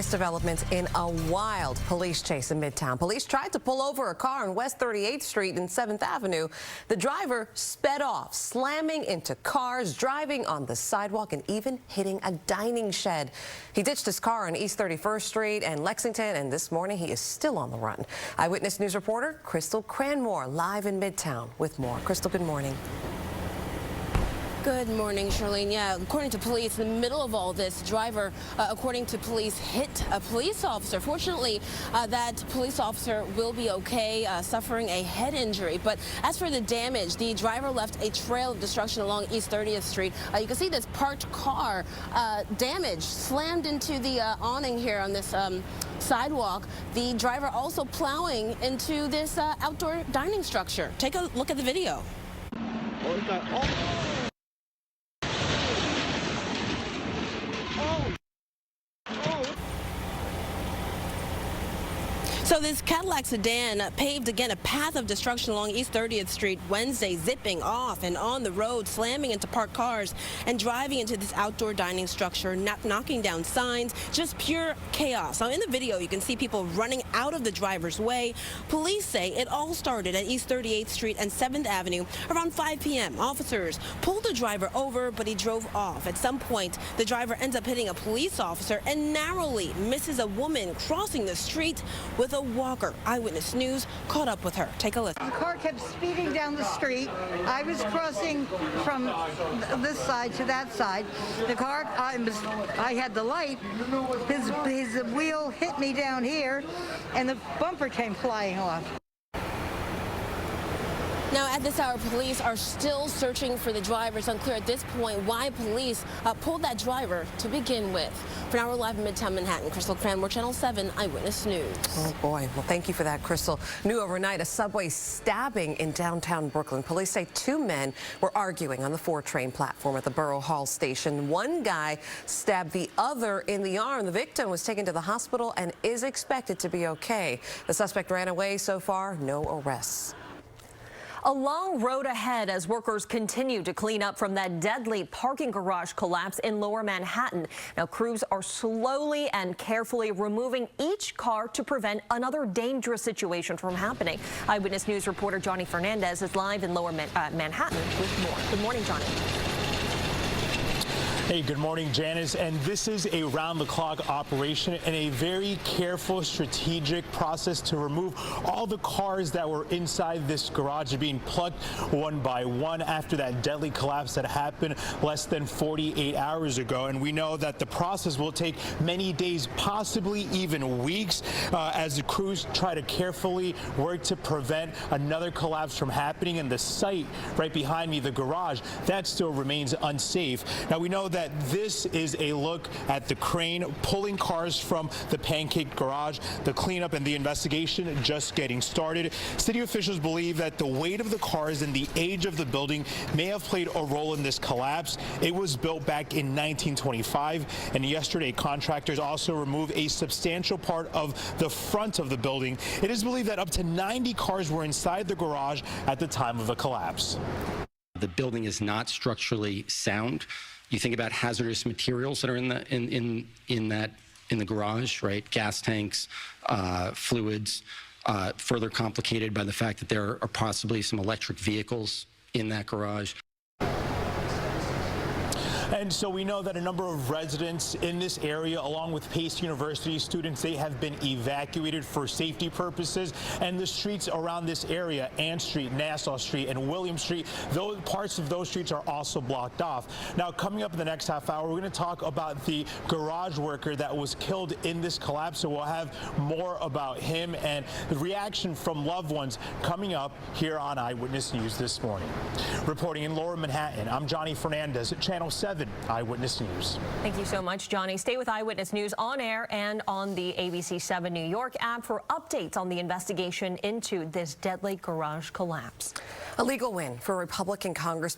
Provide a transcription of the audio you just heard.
Developments in a wild police chase in Midtown. Police tried to pull over a car on West 38th Street and 7th Avenue. The driver sped off, slamming into cars, driving on the sidewalk, and even hitting a dining shed. He ditched his car on East 31st Street and Lexington, and this morning he is still on the run. Eyewitness News reporter Crystal Cranmore live in Midtown with more. Crystal, good morning. Good morning, Charlene. Yeah, according to police, in the middle of all this, driver, according to police, hit a police officer. Fortunately, that police officer will be okay, suffering a head injury. But as for the damage, the driver left a trail of destruction along East 30th Street. You can see this parked car damaged, slammed into the awning here on this sidewalk. The driver also plowing into this outdoor dining structure. Take a look at the video. So this Cadillac sedan paved again a path of destruction along East 30th Street Wednesday, zipping off and on the road, slamming into parked cars and driving into this outdoor dining structure, knocking down signs, just pure chaos. Now in the video, you can see people running out of the driver's way. Police say it all started at East 38th Street and 7th Avenue around 5 p.m. Officers pulled the driver over, but he drove off. At some point, the driver ends up hitting a police officer and narrowly misses a woman crossing the street with a walker. Eyewitness News caught up with her. Take a listen. The car kept speeding down the street. I was crossing from this side to that side. The car, I had the light. His wheel hit me down here, and the bumper came flying off. Now, at this hour, police are still searching for the driver. It's unclear at this point why police pulled that driver to begin with. For now, we're live in Midtown Manhattan. Crystal Cranmore, Channel 7 Eyewitness News. Oh, boy. Well, thank you for that, Crystal. New overnight, a subway stabbing in downtown Brooklyn. Police say two men were arguing on the 4 train platform at the Borough Hall station. One guy stabbed the other in the arm. The victim was taken to the hospital and is expected to be okay. The suspect ran away. So far, no arrests. A long road ahead as workers continue to clean up from that deadly parking garage collapse in Lower Manhattan. Now, crews are slowly and carefully removing each car to prevent another dangerous situation from happening. Eyewitness News reporter Johnny Fernandez is live in Lower Manhattan with more. Good morning, Johnny. Hey, good morning, Janice. And this is a round-the-clock operation and a very careful, strategic process to remove all the cars that were inside this garage being plucked one by one after that deadly collapse that happened less than 48 hours ago. And we know that the process will take many days, possibly even weeks, as the crews try to carefully work to prevent another collapse from happening. And the site right behind me, the garage, that still remains unsafe. Now, we know that this is a look at the crane pulling cars from the Pancake Garage. The cleanup and the investigation just getting started. City officials believe that the weight of the cars and the age of the building may have played a role in this collapse. It was built back in 1925, and yesterday contractors also removed a substantial part of the front of the building. It is believed that up to 90 cars were inside the garage at the time of the collapse. The building is not structurally sound. You think about hazardous materials that are in the garage, right? Gas tanks, fluids, further complicated by the fact that there are possibly some electric vehicles in that garage. And so we know that a number of residents in this area, along with Pace University students, they have been evacuated for safety purposes. And the streets around this area, Ann Street, Nassau Street, and William Street, those parts of those streets are also blocked off. Now, coming up in the next half hour, we're going to talk about the garage worker that was killed in this collapse. So we'll have more about him and the reaction from loved ones coming up here on Eyewitness News this morning. Reporting in Lower Manhattan, I'm Johnny Fernandez at Channel 7 Eyewitness News. Thank you so much, Johnny. Stay with Eyewitness News on air and on the ABC 7 New York app for updates on the investigation into this deadly garage collapse. A legal win for Republican Congressman